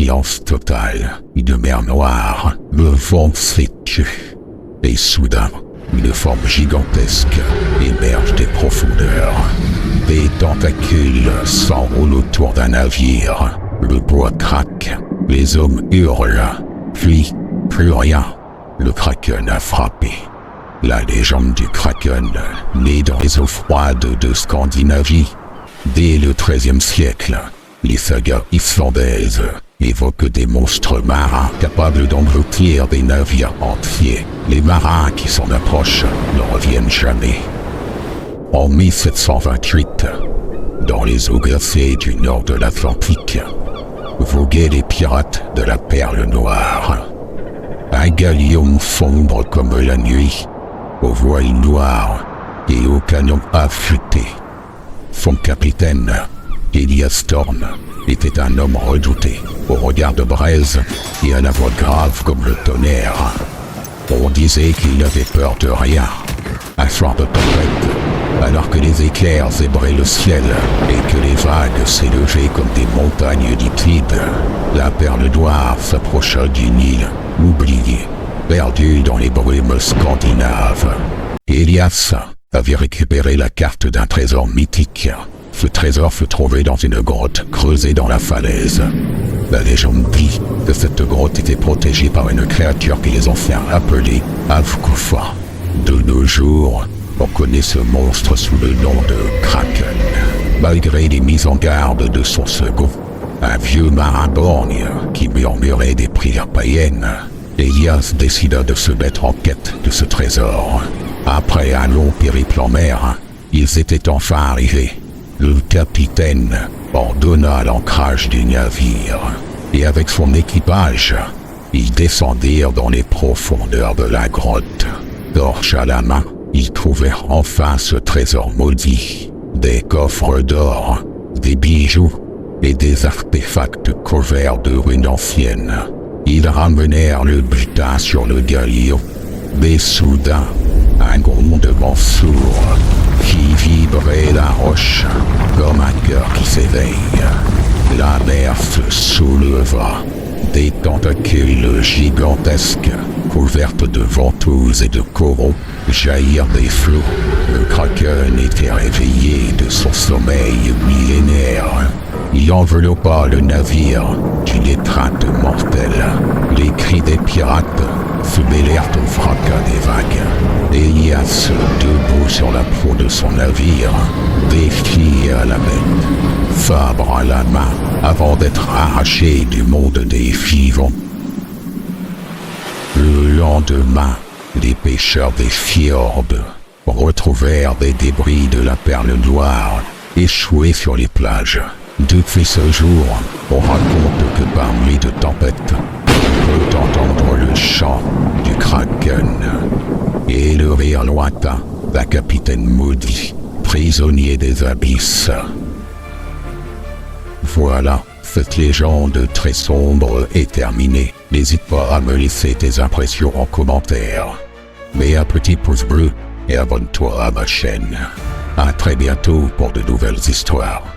silence total, une mer noire, le vent s'est tué. Et soudain, une forme gigantesque émerge des profondeurs. Des tentacules s'enroulent autour d'un navire. Le bois craque, les hommes hurlent. Puis, plus rien. Le Kraken a frappé. La légende du Kraken, née dans les eaux froides de Scandinavie. Dès le XIIIe siècle, les sagas islandaises évoquent des monstres marins capables d'engloutir des navires entiers. Les marins qui s'en approchent ne reviennent jamais. En 1728, dans les eaux glacées du nord de l'Atlantique, voguaient les pirates de la Perle Noire. Un galion sombre comme la nuit, aux voiles noires et au canon affûté. Son capitaine, Elias Thorne, était un homme redouté, au regard de braise et à la voix grave comme le tonnerre. On disait qu'il n'avait peur de rien. Un soir de tempête, alors que les éclairs zébraient le ciel et que les vagues s'élevaient comme des montagnes liquides, la Perle Noire s'approcha d'une île oubliée, perdue dans les brumes scandinaves. Elias avait récupéré la carte d'un trésor mythique. Ce trésor fut trouvé dans une grotte creusée dans la falaise. La légende dit que cette grotte était protégée par une créature que les anciens appelaient Avkufa. De nos jours, on connaît ce monstre sous le nom de Kraken. Malgré les mises en garde de son second, un vieux marin borgne qui murmurait des prières païennes, Elias décida de se mettre en quête de ce trésor. Après un long périple en mer, ils étaient enfin arrivés. Le capitaine ordonna l'ancrage du navire, et avec son équipage, ils descendirent dans les profondeurs de la grotte. Torche à la main, ils trouvèrent enfin ce trésor maudit. Des coffres d'or, des bijoux et des artefacts couverts de ruines anciennes. Ils ramenèrent le butin sur le galion, mais soudain, un grondement sourd qui vibrait la roche comme un cœur qui s'éveille. La mer se souleva, des tentacules gigantesques, couvertes de ventouses et de coraux, jaillirent des flots. Le Kraken était réveillé de son sommeil millénaire. Il enveloppa le navire d'une étreinte mortelle. Les cris des pirates se mêlèrent au fracas des vagues. Elias, debout sur la proue de son navire, défiait à la bête, sabre à la main, avant d'être arraché du monde des vivants. Le lendemain, les pêcheurs des fjords retrouvèrent des débris de la Perle Noire échoués sur les plages. Depuis ce jour, on raconte que par nuit de tempête, on peut entendre le chant du Kraken et le rire lointain d'un capitaine maudit, prisonnier des abysses. Voilà, cette légende très sombre est terminée. N'hésite pas à me laisser tes impressions en commentaire. Mets un petit pouce bleu et abonne-toi à ma chaîne. À très bientôt pour de nouvelles histoires.